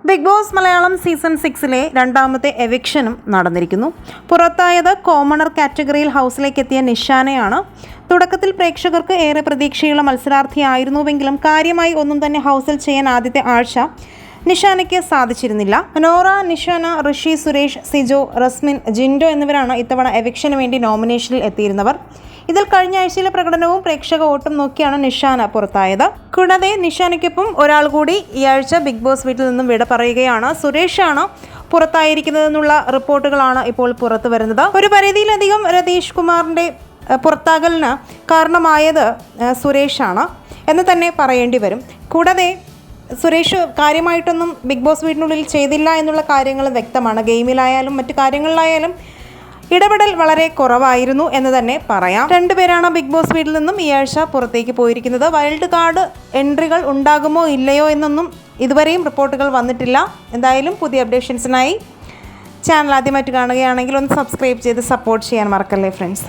Big boss Malayalam season 6-ലെ രണ്ടാമത്തെ എവിക്ഷനും നടന്നിരിക്കുന്നു. പുറത്തായത് commoner കാറ്റഗറിയിൽ ഹൗസിലേക്ക് എത്തിയ നിഷാനയാണ്. തുടക്കത്തിൽ പ്രേക്ഷകർക്ക് ഏറെ പ്രതീക്ഷയുള്ള മത്സരാർത്ഥിയായിരുന്നുവെങ്കിലും കാര്യമായി ഒന്നും തന്നെ ഹൗസിൽ ചെയ്യാൻ ആദ്യത്തെ ആഴ്ച നിഷാനയ്ക്ക് സാധിച്ചിരുന്നില്ല. നോറ, നിഷാന, ഋഷി, സുരേഷ്, സിജോ, റസ്മിൻ, ജിൻഡോ എന്നിവരാണ് ഇത്തവണ എവിക്ഷന് വേണ്ടി നോമിനേഷനിൽ എത്തിയിരുന്നവർ. ഇതിൽ കഴിഞ്ഞ ആഴ്ചയിലെ പ്രകടനവും പ്രേക്ഷക വോട്ടും നോക്കിയാണ് നിഷാന പുറത്തായത്. കൂടാതെ നിഷാനയ്ക്കൊപ്പം ഒരാൾ കൂടി ഈ ആഴ്ച ബിഗ് ബോസ് വീട്ടിൽ നിന്നും വിട പറയുകയാണ്. സുരേഷാണ് പുറത്തായിരിക്കുന്നതെന്നുള്ള റിപ്പോർട്ടുകളാണ് ഇപ്പോൾ പുറത്തു വരുന്നത്. ഒരു പരിധിയിലധികം രതീഷ് കുമാറിൻ്റെ പുറത്താകലിന് കാരണമായത് സുരേഷാണ് എന്ന് തന്നെ പറയേണ്ടി വരും. കൂടാതെ സുരേഷ് കാര്യമായിട്ടൊന്നും ബിഗ് ബോസ് വീടിനുള്ളിൽ ചെയ്തില്ല എന്നുള്ള കാര്യങ്ങൾ വ്യക്തമാണ്. ഗെയിമിലായാലും മറ്റു കാര്യങ്ങളിലായാലും ഇടപെടൽ വളരെ കുറവായിരുന്നു എന്ന് തന്നെ പറയാം. രണ്ടുപേരാണ് ബിഗ് ബോസ് വീട്ടിൽ നിന്നും ഈ ആഴ്ച പുറത്തേക്ക് പോയിരിക്കുന്നത്. വൈൽഡ് കാർഡ് എൻട്രികൾ ഉണ്ടാകുമോ ഇല്ലയോ എന്നൊന്നും ഇതുവരെയും റിപ്പോർട്ടുകൾ വന്നിട്ടില്ല. എന്തായാലും പുതിയ അപ്ഡേഷൻസിനായി ചാനൽ ആദ്യമായിട്ട് കാണുകയാണെങ്കിൽ ഒന്ന് സബ്സ്ക്രൈബ് ചെയ്ത് സപ്പോർട്ട് ചെയ്യാൻ മറക്കല്ലേ ഫ്രണ്ട്സ്.